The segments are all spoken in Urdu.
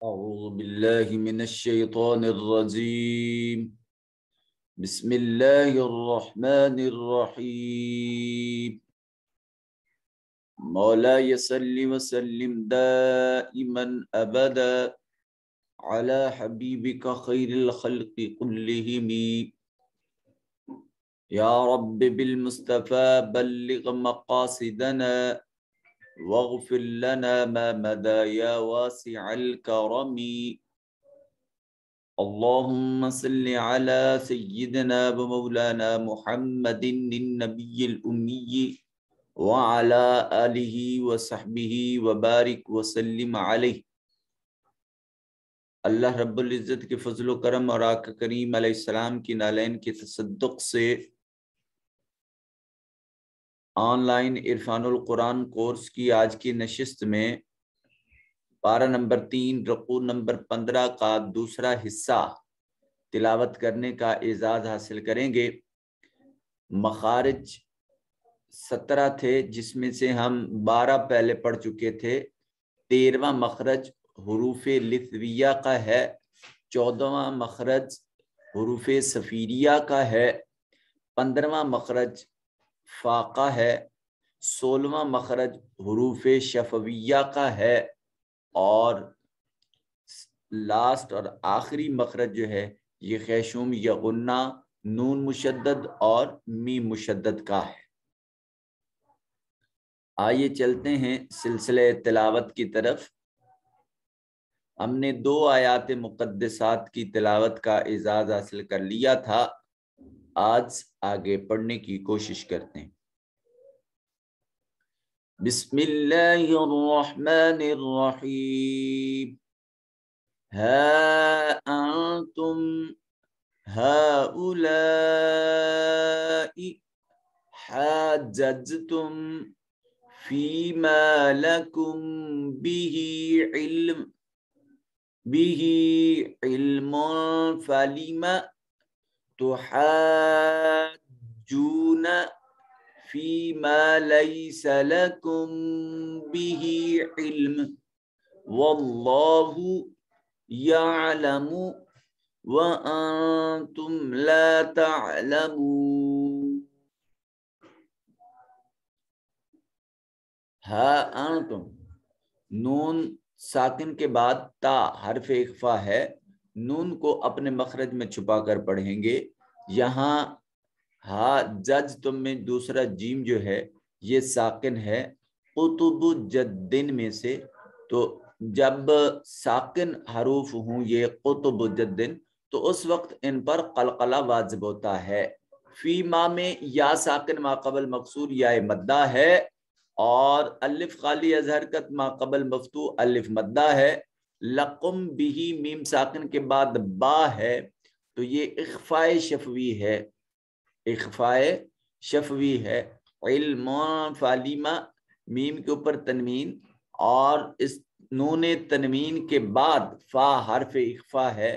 أعوذ بالله من الشيطان الرجيم بسم الله الرحمن الرحيم مولاي صل وسلم دائما أبدا على حبيبك خير الخلق كلهم يا رب بالمصطفى بلغ مقاصدنا واغفر لنا ما مدى يا واسع الكرم اللهم صل على سيدنا ومولانا محمد النبي الأمي وعلى آله وصحبه وبارك وسلم عليه۔ اللہ رب العزت کے فضل و کرم اور آقا کریم علیہ السلام کی نالین کے تصدق سے آن لائن عرفان القرآن کورس کی آج کی نشست میں پارہ نمبر 3 رکوع نمبر 15 کا دوسرا حصہ تلاوت کرنے کا اعزاز حاصل کریں گے۔ مخارج 17 تھے جس میں سے ہم 12 پہلے پڑھ چکے تھے۔ 13واں مخرج حروف لثویہ کا ہے، 14واں مخرج حروف صفیریہ کا ہے، 15واں مخرج فا کا ہے، 16واں مخرج حروف شفویہ کا ہے، اور لاسٹ اور آخری مخرج جو ہے یہ خیشوم یا غنہ نون مشدد اور میم مشدد کا ہے۔ آئیے چلتے ہیں سلسلہ تلاوت کی طرف۔ ہم نے 2 آیات مقدسات کی تلاوت کا اعزاز حاصل کر لیا تھا، آج آگے پڑھنے کی کوشش کرتے ہیں۔ بسم اللہ الرحمن الرحیم ہا انتم هؤلاء حاججتم فيما لكم به علم فلم تحاجون فيما ليس لكم به علم والله يعلم وأنتم لا تعلمون۔ ہا انتم، نون ساکن کے بعد تا حرف اخفا ہے، نون کو اپنے مخرج میں چھپا کر پڑھیں گے۔ یہاں ہا جج تم میں دوسرا جیم جو ہے یہ ساکن ہے قطب جدن میں سے، تو جب ساکن حروف ہوں یہ قطب جدن تو اس وقت ان پر قلقلہ واجب ہوتا ہے۔ فی ما میں یا ساکن ما قبل مکسور یا مدہ ہے، اور الف خالی از حرکت ما قبل مفتوح الف مدہ ہے۔ لقم بھی میم ساکن کے بعد با ہے تو یہ اخفاء شفوی ہے، اخفاء شفوی ہے۔ علم فالیما میم کے اوپر تنوین، اور اس نون تنوین کے بعد فا حرف اخفا ہے،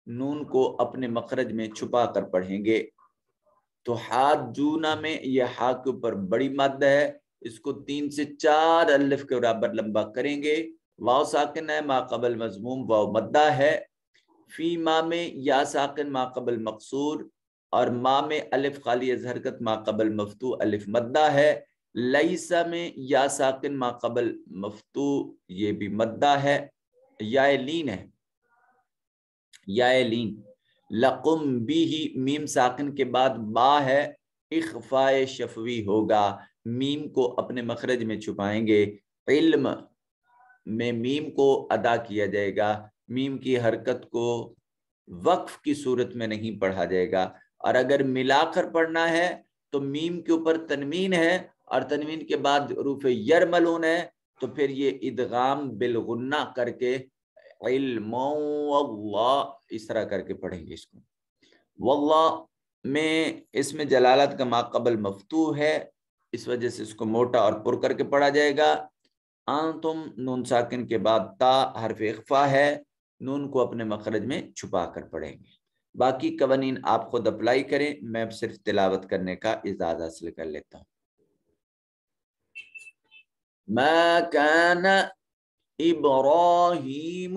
نون کو اپنے مخرج میں چھپا کر پڑھیں گے۔ تو حاجونا میں یہ ہا کے اوپر بڑی مد ہے، اس کو 3 سے 4 الف کے برابر لمبا کریں گے۔ واو ساکن ہے، ما قبل مضموم واو مدہ ہے۔ فی ما میں یا ساکن ما قبل مقصور، اور ما میں الف خالی از حرکت ما قبل مفتوح الف مدہ ہے۔ لیسا میں یا ساکن ما قبل مفتوح یہ بھی مدہ ہے، یا لین ہے، یا لین۔ لقم بھی میم ساکن کے بعد با ہے، اخفاء شفوی ہوگا، میم کو اپنے مخرج میں چھپائیں گے۔ علم میں میم کو ادا کیا جائے گا، میم کی حرکت کو وقف کی صورت میں نہیں پڑھا جائے گا، اور اگر ملا کر پڑھنا ہے تو میم کے اوپر تنوین ہے اور تنوین کے بعد حروف یرملون ہے، تو پھر یہ ادغام بالغنہ کر کے علم واللہ اس طرح کر کے پڑھیں گے اس کو۔ واللہ میں اس میں جلالت کا ما قبل مفتوح ہے، اس وجہ سے اس کو موٹا اور پر کر کے پڑھا جائے گا۔ انتم نون ساکن کے بعد تا حرف اخفا ہے، نون کو اپنے مخرج میں چھپا کر پڑھیں گے۔ باقی قوانین آپ خود اپلائی کریں، میں صرف تلاوت کرنے کا اعزاز حاصل کر لیتا ہوں۔ ما كان إبراهيم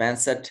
65।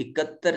71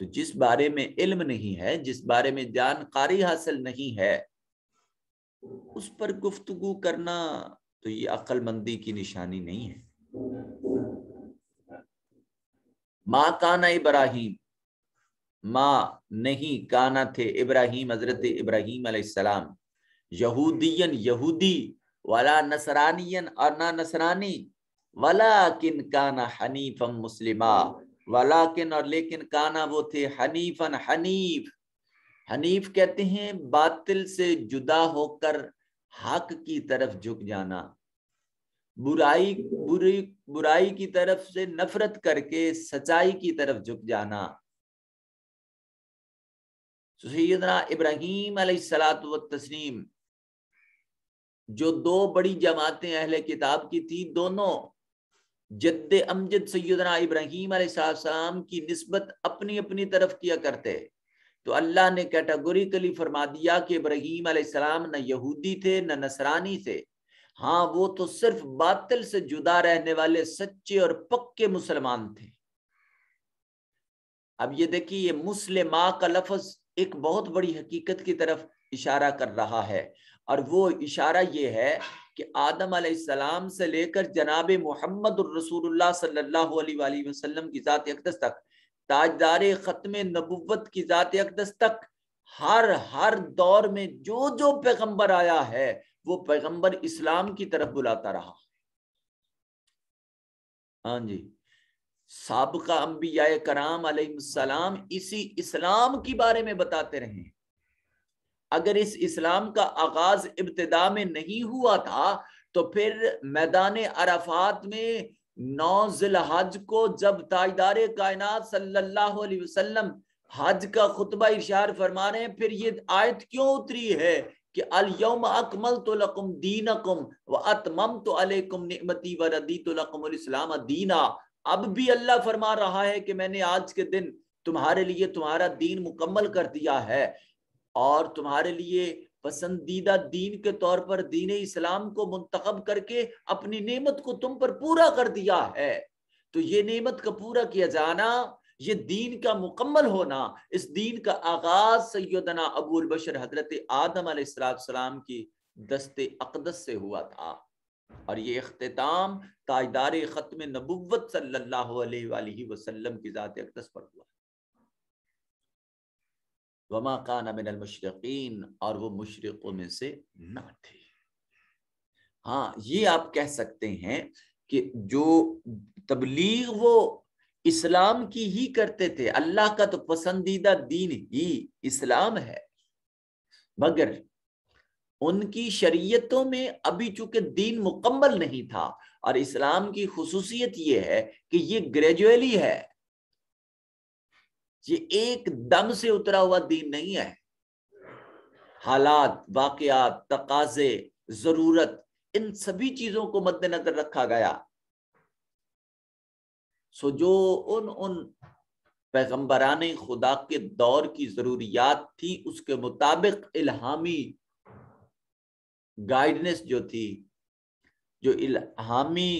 تو جس بارے میں علم نہیں ہے، جس بارے میں جانکاری حاصل نہیں ہے، اس پر گفتگو کرنا تو یہ عقل مندی کی نشانی نہیں ہے۔ ما کانا ابراہیم، ما نہیں، کانا تھے ابراہیم، حضرت ابراہیم علیہ السلام، یہودین یہودی، ولا نصرانین اور نہ نصرانی، ولیکن کانا حنیفا مسلما، ولیکن اور لیکن کانا وہ تھے حنیفا حنیف، حنیف کہتے ہیں باطل سے جدا ہو کر حق کی طرف جھک جانا، برائی کی طرف سے نفرت کر کے سچائی کی طرف جھک جانا۔ سیدنا ابراہیم علیہ الصلوۃ والتسلیم جو دو بڑی جماعتیں اہل کتاب کی تھی، دونوں جد امجد سیدنا ابراہیم علیہ السلام کی نسبت اپنی اپنی طرف کیا کرتے، تو اللہ نے کیٹاگوریکلی فرما دیا کہ ابراہیم علیہ السلام نہ یہودی تھے نہ نصرانی تھے، ہاں وہ تو صرف باطل سے جدا رہنے والے سچے اور پکے مسلمان تھے۔ اب یہ دیکھیے، یہ مسلمہ کا لفظ ایک بہت بڑی حقیقت کی طرف اشارہ کر رہا ہے، اور وہ اشارہ یہ ہے کہ آدم علیہ السلام سے لے کر جناب محمد الرسول اللہ صلی اللہ علیہ وآلہ وسلم کی ذات اقدس تک، تاجدار ختم نبوت کی ذات اقدس تک، ہر دور میں جو جو پیغمبر آیا ہے وہ پیغمبر اسلام کی طرف بلاتا رہا۔ ہاں جی، سابقہ انبیاء کرام علیہ السلام اسی اسلام کی بارے میں بتاتے رہے۔ اگر اس اسلام کا آغاز ابتدا میں نہیں ہوا تھا تو پھر میدان عرفات میں 9 ذی الحج کو جب تاجدار کائنات صلی اللہ علیہ وسلم حج کا خطبہ ارشاد فرما رہے ہیں، پھر یہ آیت کیوں اتری ہے کہ الیوم اکملت لکم دینکم واتممت علیکم نعمتی وردیت لکم الاسلام دینا۔ اب بھی اللہ فرما رہا ہے کہ میں نے آج کے دن تمہارے لیے تمہارا دین مکمل کر دیا ہے، اور تمہارے لیے پسندیدہ دین کے طور پر دین اسلام کو منتخب کر کے اپنی نعمت کو تم پر پورا کر دیا ہے۔ تو یہ نعمت کا پورا کیا جانا، یہ دین کا مکمل ہونا، اس دین کا آغاز سیدنا ابو البشر حضرت آدم علیہ السلام کی دست اقدس سے ہوا تھا، اور یہ اختتام تاجدار ختم نبوت صلی اللہ علیہ وآلہ وسلم کی ذات اقدس پر ہوا۔ وما کان من المشرقین، اور وہ مشرقوں میں سے نہ تھے۔ ہاں، یہ آپ کہہ سکتے ہیں کہ جو تبلیغ وہ اسلام کی ہی کرتے تھے، اللہ کا تو پسندیدہ دین ہی اسلام ہے، مگر ان کی شریعتوں میں ابھی چونکہ دین مکمل نہیں تھا، اور اسلام کی خصوصیت یہ ہے کہ یہ گریجویلی ہے، یہ ایک دم سے اترا ہوا دین نہیں ہے۔ حالات، واقعات، تقاضے، ضرورت، ان سبھی چیزوں کو مد نظر رکھا گیا۔ سو جو ان پیغمبران خدا کے دور کی ضروریات تھی، اس کے مطابق الہامی گائیڈنس جو تھی، جو الہامی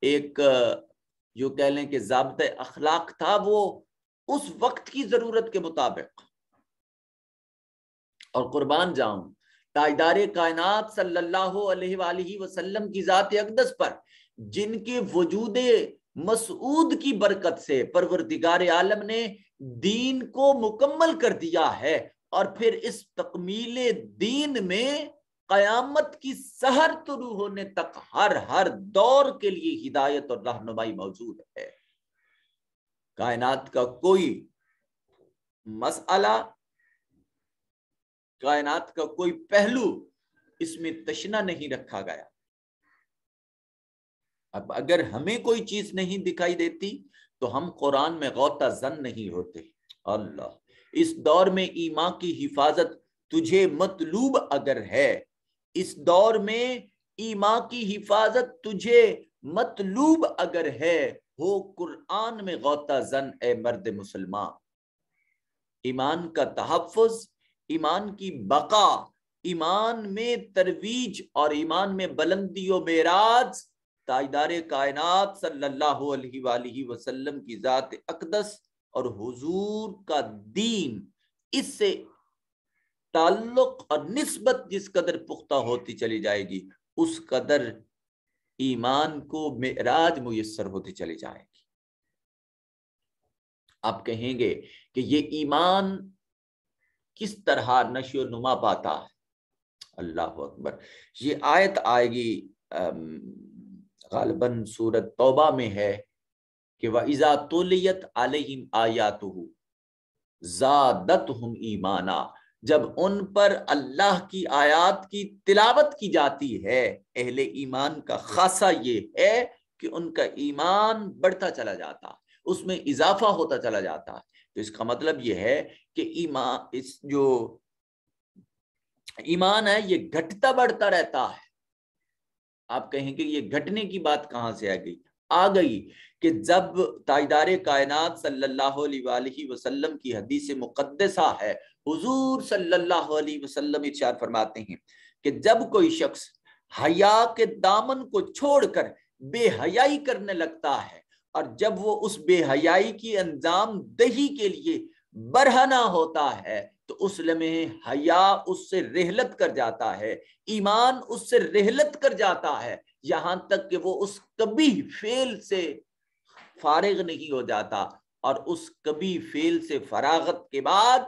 ایک جو کہہ لیں کہ ضابطۂ اخلاق تھا، وہ اس وقت کی ضرورت کے مطابق۔ اور قربان جاؤں تاجدار کائنات صلی اللہ علیہ وآلہ وسلم کی ذات اقدس پر، جن کے وجود مسعود کی برکت سے پروردگار عالم نے دین کو مکمل کر دیا ہے، اور پھر اس تکمیل دین میں قیامت کی سحر طلوع ہونے تک ہر دور کے لیے ہدایت اور رہنمائی موجود ہے۔ کائنات کا کوئی مسئلہ، کائنات کا کوئی پہلو اس میں تشنہ نہیں رکھا گیا۔ اب اگر ہمیں کوئی چیز نہیں دکھائی دیتی تو ہم قرآن میں غوطہ زن نہیں ہوتے۔ اللہ، اس دور میں ایمان کی حفاظت تجھے مطلوب اگر ہے، اس دور میں ایمان کی حفاظت تجھے مطلوب اگر ہے، ہو قرآن میں غوطہ زن اے مرد مسلمان۔ ایمان کا تحفظ، ایمان کی بقا، ایمان میں ترویج اور ایمان میں بلندی و معراج تاجدار کائنات صلی اللہ علیہ وآلہ وسلم کی ذات اقدس اور حضور کا دین اس سے تعلق اور نسبت جس قدر پختہ ہوتی چلی جائے گی اس قدر ایمان کو معراج میسر ہوتی چلی جائے گی۔ آپ کہیں گے کہ یہ ایمان کس طرح نشو و نما پاتا ہے؟ اللہ اکبر، یہ آیت آئے گی غالباً سورۃ توبہ میں ہے کہ وَإِذَا تُلِيَتْ عَلَيْهِمْ آيَاتُهُ زَادَتْهُمْ ایمانا، جب ان پر اللہ کی آیات کی تلاوت کی جاتی ہے اہل ایمان کا خاصہ یہ ہے کہ ان کا ایمان بڑھتا چلا جاتا ہے، اس میں اضافہ ہوتا چلا جاتا ہے۔ تو اس کا مطلب یہ ہے کہ جو ایمان ہے یہ گھٹتا بڑھتا رہتا ہے۔ آپ کہیں کہ یہ گھٹنے کی بات کہاں سے آ گئی کہ جب تاجدار کائنات صلی اللہ علیہ وآلہ وسلم کی حدیث مقدسہ ہے، حضور صلی اللہ علیہ وسلم ارشاد فرماتے ہیں کہ جب کوئی شخص حیا کے دامن کو چھوڑ کر بے حیائی کرنے لگتا ہے اور جب وہ اس بے حیائی کی انجام دہی کے لیے برہنہ ہوتا ہے تو اس لمحے حیا اس سے رحلت کر جاتا ہے، ایمان اس سے رحلت کر جاتا ہے، یہاں تک کہ وہ اس کبھی فعل سے فارغ نہیں ہو جاتا، اور اس کبھی فعل سے فراغت کے بعد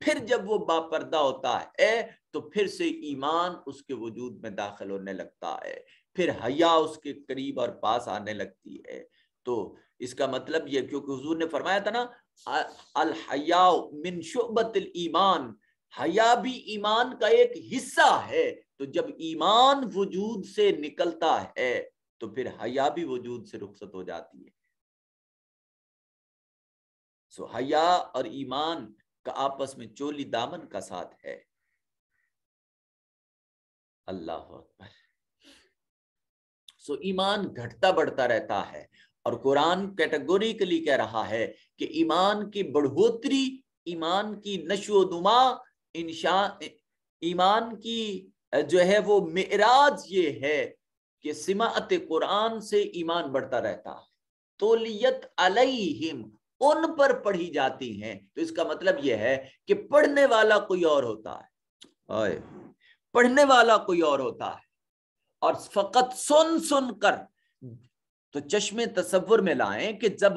پھر جب وہ باپردہ ہوتا ہے تو پھر سے ایمان اس کے وجود میں داخل ہونے لگتا ہے، پھر حیا اس کے قریب اور پاس آنے لگتی ہے۔ تو اس کا مطلب یہ، کیونکہ حضور نے فرمایا تھا نا الحیاء من شعبۃ الایمان، حیا بھی ایمان کا ایک حصہ ہے، تو جب ایمان وجود سے نکلتا ہے تو پھر حیا بھی وجود سے رخصت ہو جاتی ہے۔ سو حیا اور ایمان کا آپس میں چولی دامن کا ساتھ ہے۔ اللہ اکبر۔ سو ایمان گھٹتا بڑھتا رہتا ہے، اور قرآن کیٹیگوریکلی کہہ رہا ہے کہ ایمان کی بڑھوتری، ایمان کی نشو و نما، ایمان کی جو ہے وہ معراج یہ ہے کہ سماعت قرآن سے ایمان بڑھتا رہتا ہے۔ تولیت علیہم، ان پر پڑھی جاتی ہیں، تو اس کا مطلب یہ ہے کہ پڑھنے والا کوئی اور ہوتا ہے، پڑھنے والا کوئی اور ہوتا ہے، اور فقط سن کر، تو چشم تصور میں لائیں کہ جب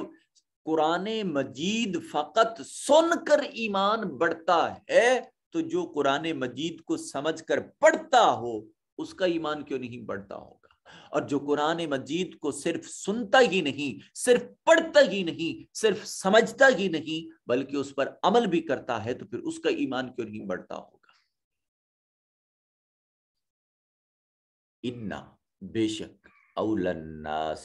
قرآن مجید فقط سن کر ایمان بڑھتا ہے تو جو قرآن مجید کو سمجھ کر پڑھتا ہو اس کا ایمان کیوں نہیں بڑھتا ہوگا؟ اور جو قرآن مجید کو صرف سنتا ہی نہیں، صرف پڑھتا ہی نہیں، صرف سمجھتا ہی نہیں، بلکہ اس پر عمل بھی کرتا ہے تو پھر اس کا ایمان کیوں نہیں بڑھتا ہوگا؟ اِنَّا، بے شک، اولی الناس،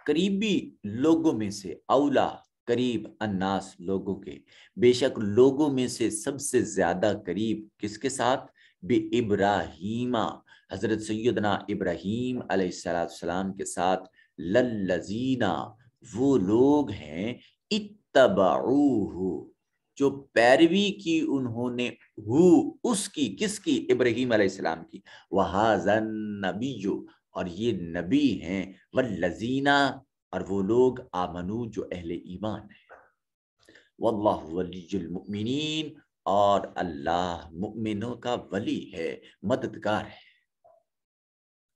قریبی لوگوں میں سے، اولا قریب، الناس لوگوں کے، بے شک لوگوں میں سے سب سے زیادہ قریب کس کے ساتھ؟ بے ابراہیم، حضرت سیدنا ابراہیم علیہ السلام کے ساتھ، للذین، وہ لوگ ہیں، اتبعوہ، جو پیروی کی انہوں نے، اس کی، کس کی؟ ابراہیم علیہ السلام کی، وَهَذَا النَّبِيُّ، اور یہ نبی ہیں، والذین، اور وہ لوگ، آمنو، جو اہل ایمان ہیں، واللہ ولی المؤمنین، اور اللہ مؤمنوں کا ولی ہے، مددگار ہے۔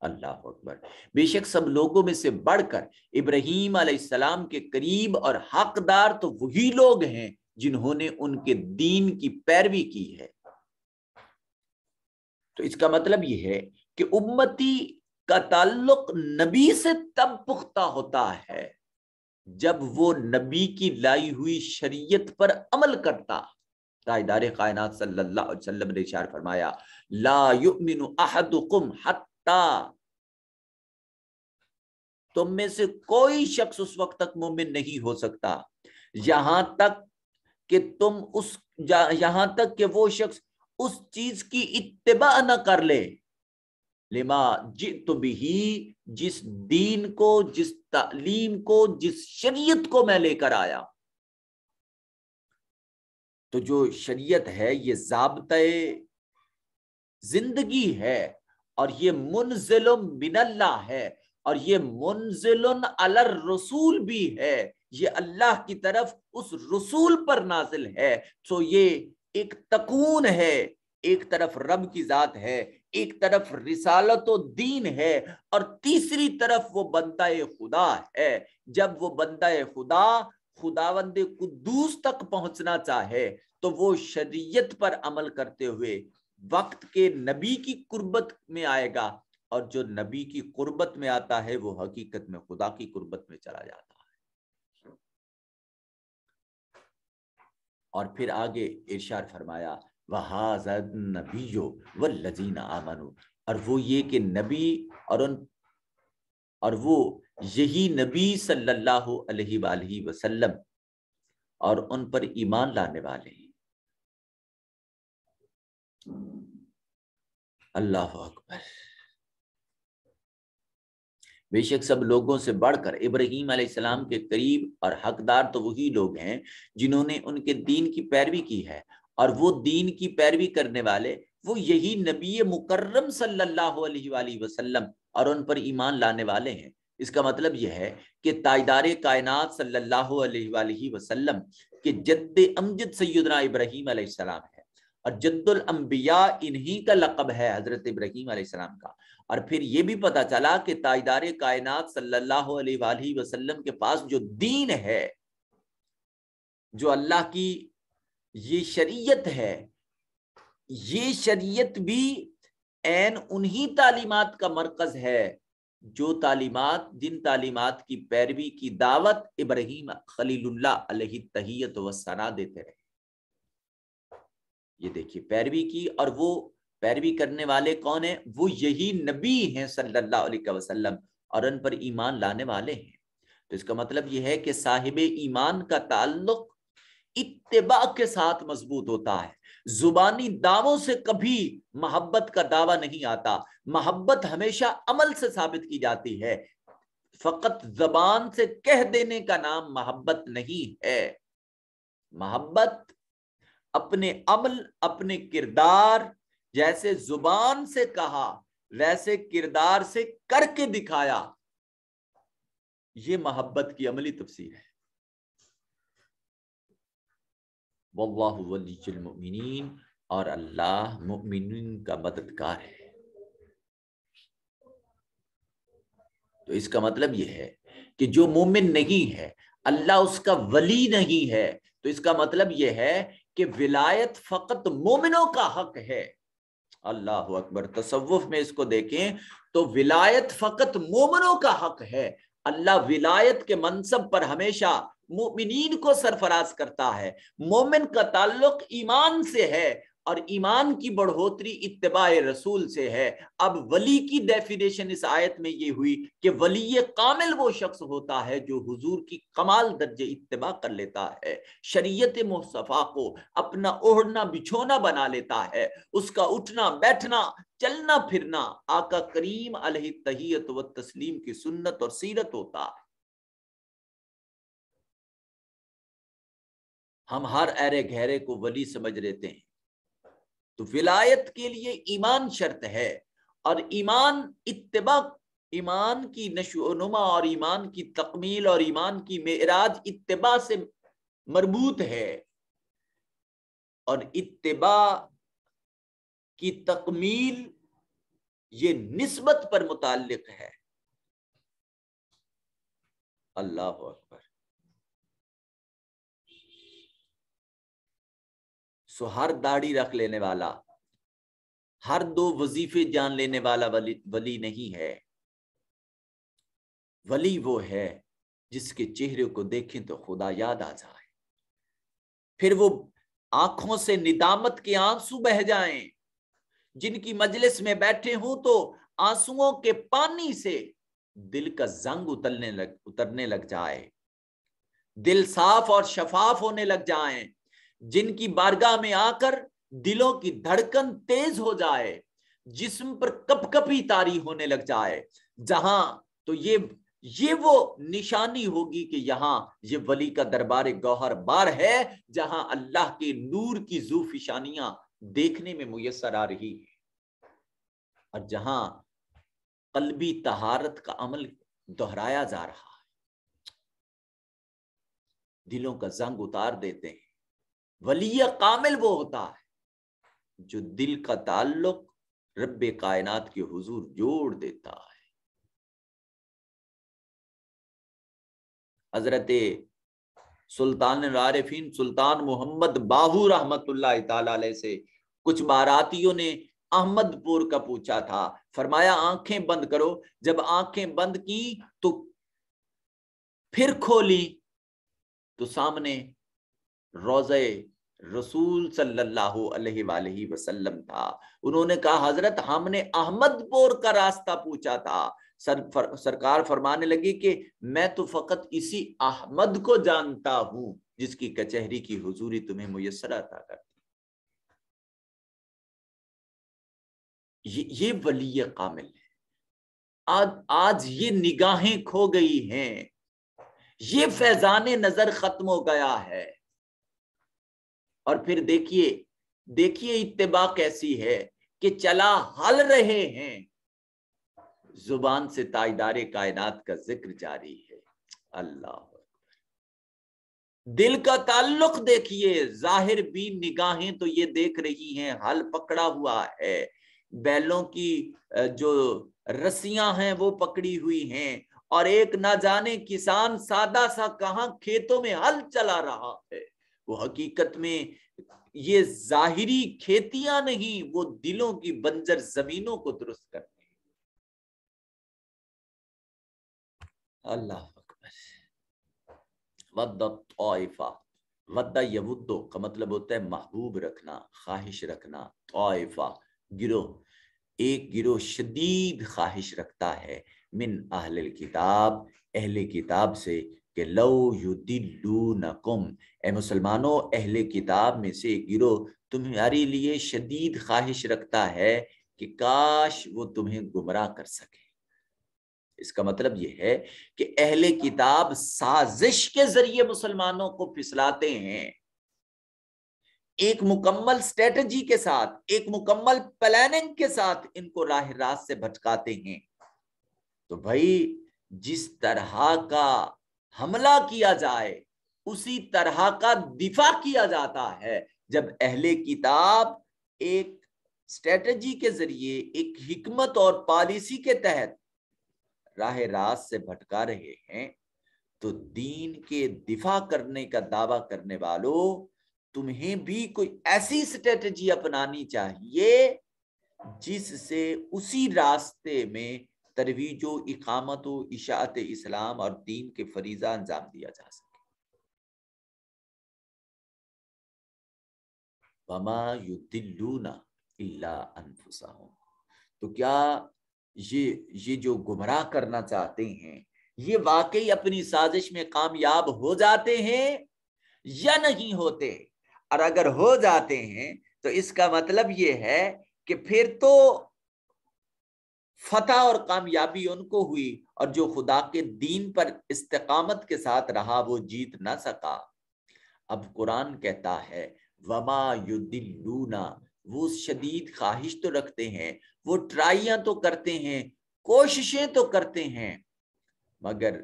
اللہ اکبر۔ بے شک سب لوگوں میں سے بڑھ کر ابراہیم علیہ السلام کے قریب اور حقدار تو وہی لوگ ہیں جنہوں نے ان کے دین کی پیروی کی ہے۔ تو اس کا مطلب یہ ہے کہ امتی کا تعلق نبی سے تب پختہ ہوتا ہے جب وہ نبی کی لائی ہوئی شریعت پر عمل کرتا۔ تاجدار کائنات صلی اللہ علیہ وسلم نے ارشاد فرمایا، لا یؤمن احدکم حتی، تم میں سے کوئی شخص اس وقت تک مومن نہیں ہو سکتا یہاں تک کہ وہ شخص اس چیز کی اتباع نہ کر لے، لما جئت بہ، جس دین کو، جس تعلیم کو، جس شریعت کو میں لے کر آیا۔ تو جو شریعت ہے یہ ضابطۂ زندگی ہے، اور یہ منزل من اللہ ہے، اور یہ منزلن علی الرسول بھی ہے، یہ اللہ کی طرف اس رسول پر نازل ہے. تو یہ ایک تکون ہے، ایک طرف رب کی ذات ہے، ایک طرف رسالت و دین ہے، اور تیسری طرف وہ بندہ خدا ہے. جب وہ بندہ خدا خداوند قدوس تک پہنچنا چاہے تو وہ شریعت پر عمل کرتے ہوئے وقت کے نبی کی قربت میں آئے گا، اور جو نبی کی قربت میں آتا ہے وہ حقیقت میں خدا کی قربت میں چلا جاتا ہے. اور پھر آگے ارشاد فرمایا وَهَذَا النَّبِيُّ وَالَّذِينَ آمَنُوا، اور وہ یہ کہ نبی اور وہ یہی نبی صلی اللہ علیہ وآلہ وسلم اور ان پر ایمان لانے والے ہیں. اللہ اکبر. بے شک سب لوگوں سے بڑھ کر ابراہیم علیہ السلام کے قریب اور حقدار تو وہی لوگ ہیں جنہوں نے ان کے دین کی پیروی کی ہے، اور وہ دین کی پیروی کرنے والے وہ یہی نبی مکرم صلی اللہ علیہ وآلہ وسلم اور ان پر ایمان لانے والے ہیں. اس کا مطلب یہ ہے کہ تاجدار کائنات صلی اللہ علیہ وآلہ وسلم کے جد امجد سیدنا ابراہیم علیہ السلام ہے، اور جد الانبیاء انہی کا لقب ہے حضرت ابراہیم علیہ السلام کا. اور پھر یہ بھی پتا چلا کہ تاجدار کائنات صلی اللہ علیہ وآلہ وسلم کے پاس جو دین ہے، جو اللہ کی یہ شریعت ہے، یہ شریعت بھی عین انہی تعلیمات کا مرکز ہے جو جن تعلیمات کی پیروی کی دعوت ابراہیم خلیل اللہ علیہ التحیت والثناء دیتے رہے. یہ دیکھیے پیروی کی، اور وہ پیروی کرنے والے کون ہیں؟ وہ یہی نبی ہیں صلی اللہ علیہ وسلم اور ان پر ایمان لانے والے ہیں. تو اس کا مطلب یہ ہے کہ صاحب ایمان کا تعلق اتباع کے ساتھ مضبوط ہوتا ہے. زبانی دعووں سے کبھی محبت کا دعویٰ نہیں آتا، محبت ہمیشہ عمل سے ثابت کی جاتی ہے. فقط زبان سے کہہ دینے کا نام محبت نہیں ہے. محبت اپنے عمل، اپنے کردار، جیسے زبان سے کہا ویسے کردار سے کر کے دکھایا، یہ محبت کی عملی تفسیر ہے. واللہ ولی المؤمنین، اور اللہ مؤمنین کا مددگار ہے. تو اس کا مطلب یہ ہے کہ جو مومن نہیں ہے اللہ اس کا ولی نہیں ہے. تو اس کا مطلب یہ ہے کہ ولایت فقط مومنوں کا حق ہے. اللہ اکبر. تصوف میں اس کو دیکھیں تو ولایت فقط مومنوں کا حق ہے. اللہ ولایت کے منصب پر ہمیشہ مومنین کو سرفراز کرتا ہے. مومن کا تعلق ایمان سے ہے، اور ایمان کی بڑھوتری اتباع رسول سے ہے. اب ولی کی ڈیفینیشن اس آیت میں یہ ہوئی کہ ولی کامل وہ شخص ہوتا ہے جو حضور کی کمال درجے اتباع کر لیتا ہے، شریعت مصطفیٰ کو اپنا اوڑھنا بچھونا بنا لیتا ہے، اس کا اٹھنا بیٹھنا چلنا پھرنا آقا کریم علیہ التحیت و تسلیم کی سنت اور سیرت ہوتا ہے. ہم ہر ایرے گہرے کو ولی سمجھ لیتے ہیں. تو ولایت کے لیے ایمان شرط ہے، اور ایمان اتباع، ایمان کی نشو و نما اور ایمان کی تکمیل اور ایمان کی معراج اتباع سے مربوط ہے، اور اتباع کی تکمیل یہ نسبت پر متعلق ہے. اللہ اکبر. سو ہر داڑھی رکھ لینے والا، ہر 2 وظیفے جان لینے والا ولی نہیں ہے. ولی وہ ہے جس کے چہرے کو دیکھیں تو خدا یاد آ جائے، پھر وہ آنکھوں سے ندامت کے آنسو بہ جائیں، جن کی مجلس میں بیٹھے ہوں تو آنسوؤں کے پانی سے دل کا زنگ اترنے لگ جائے، دل صاف اور شفاف ہونے لگ جائیں، جن کی بارگاہ میں آ کر دلوں کی دھڑکن تیز ہو جائے، جسم پر کپ کپی طاری ہونے لگ جائے. جہاں تو یہ وہ نشانی ہوگی کہ یہاں یہ ولی کا دربار گوہر بار ہے، جہاں اللہ کے نور کی ذوفشانیاں دیکھنے میں میسر آ رہی ہے، اور جہاں قلبی طہارت کا عمل دہرایا جا رہا ہے، دلوں کا زنگ اتار دیتے ہیں۔ ولی کامل وہ ہوتا ہے جو دل کا تعلق رب کائنات کے حضور جوڑ دیتا ہے۔ حضرت سلطان العارفین سلطان محمد باہو رحمت اللہ تعالی علیہ سے کچھ باراتیوں نے احمد پور کا پوچھا تھا، فرمایا آنکھیں بند کرو، جب آنکھیں بند کی تو پھر کھولی تو سامنے روضہ رسول صلی اللہ علیہ وآلہ وسلم تھا۔ انہوں نے کہا حضرت ہم نے احمد پور کا راستہ پوچھا تھا۔ سرکار فرمانے لگی کہ میں تو فقط اسی احمد کو جانتا ہوں جس کی کچہری کی حضوری تمہیں میسر عطا کرتی۔ یہ ولی کامل ہے۔ آج یہ نگاہیں کھو گئی ہیں، یہ فیضان نظر ختم ہو گیا ہے۔ اور پھر دیکھیے اتباع کیسی ہے کہ چلا ہل رہے ہیں، زبان سے تاجدار کائنات کا ذکر جاری ہے۔ اللہ دل کا تعلق دیکھیے، ظاہر بھی نگاہیں تو یہ دیکھ رہی ہیں ہل پکڑا ہوا ہے، بیلوں کی جو رسیاں ہیں وہ پکڑی ہوئی ہیں، اور ایک نہ جانے کسان سادہ سا کہاں کھیتوں میں ہل چلا رہا ہے۔ وہ حقیقت میں یہ ظاہری کھیتیاں نہیں، وہ دلوں کی بنجر زمینوں کو درست کرتے ہیں۔ اللہ اکبر۔ ود طائفہ، ود یودو کا مطلب ہوتا ہے محبوب رکھنا، خواہش رکھنا۔ طائفہ گروہ، ایک گروہ شدید خواہش رکھتا ہے من اہل الکتاب، اہل کتاب سے، کہ لو یدلونکم، اے مسلمانوں اہل کتاب میں سے ایک گروہ تمہاری لیے شدید خواہش رکھتا ہے کہ کاش وہ تمہیں گمراہ کر سکے۔ اس کا مطلب یہ ہے کہ اہل کتاب سازش کے ذریعے مسلمانوں کو پھسلاتے ہیں، ایک مکمل اسٹریٹجی کے ساتھ، ایک مکمل پلاننگ کے ساتھ ان کو راہ راست سے بھٹکاتے ہیں۔ تو بھائی جس طرح کا حملہ کیا جائے اسی طرح کا دفاع کیا جاتا ہے۔ جب اہل کتاب ایک اسٹریٹجی کے ذریعے، ایک حکمت اور پالیسی کے تحت راہ راست سے بھٹکا رہے ہیں، تو دین کے دفاع کرنے کا دعویٰ کرنے والوں، تمہیں بھی کوئی ایسی اسٹریٹجی اپنانی چاہیے جس سے اسی راستے میں ترویج و اقامت و اشاعت اسلام اور دین کے فریضہ انجام دیا جا سکے۔ وما یضلون الا انفسهم، تو کیا یہ جو گمراہ کرنا چاہتے ہیں یہ واقعی اپنی سازش میں کامیاب ہو جاتے ہیں یا نہیں ہوتے؟ اور اگر ہو جاتے ہیں تو اس کا مطلب یہ ہے کہ پھر تو فتح اور کامیابی ان کو ہوئی، اور جو خدا کے دین پر استقامت کے ساتھ رہا وہ جیت نہ سکا۔ اب قرآن کہتا ہے وما یضلون، وہ شدید خواہش تو رکھتے ہیں، وہ ٹرائیاں تو کرتے ہیں، کوششیں تو کرتے ہیں، مگر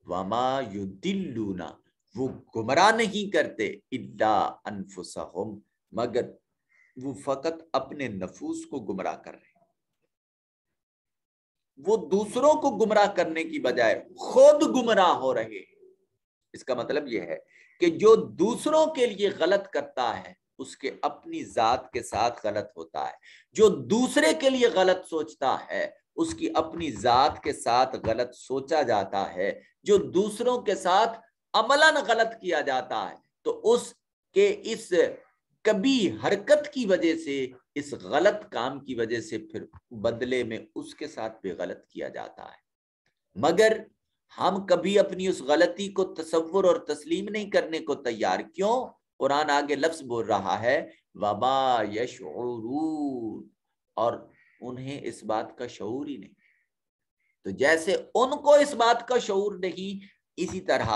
وما یضلون، وہ گمراہ نہیں کرتے، الا انفسهم، مگر وہ فقط اپنے نفوس کو گمراہ کر رہے ہیں۔ وہ دوسروں کو گمراہ کرنے کی بجائے خود گمراہ ہو رہے ہیں۔ اس کا مطلب یہ ہے کہ جو دوسروں کے لیے غلط کرتا ہے اس کے اپنی ذات کے ساتھ غلط ہوتا ہے، جو دوسرے کے لیے غلط سوچتا ہے اس کی اپنی ذات کے ساتھ غلط سوچا جاتا ہے، جو دوسروں کے ساتھ عملاً غلط کیا جاتا ہے تو اس کے اس کبھی حرکت کی وجہ سے، اس غلط کام کی وجہ سے پھر بدلے میں اس کے ساتھ بھی غلط کیا جاتا ہے۔ مگر ہم کبھی اپنی اس غلطی کو تصور اور تسلیم نہیں کرنے کو تیار۔ کیوں؟ قرآن آگے لفظ بول رہا ہے وما یشعرون، اور انہیں اس بات کا شعور ہی نہیں۔ تو جیسے ان کو اس بات کا شعور نہیں، اسی طرح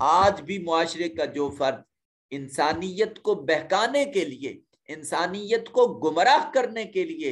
آج بھی معاشرے کا جو فرد انسانیت کو بہکانے کے لیے، انسانیت کو گمراہ کرنے کے لیے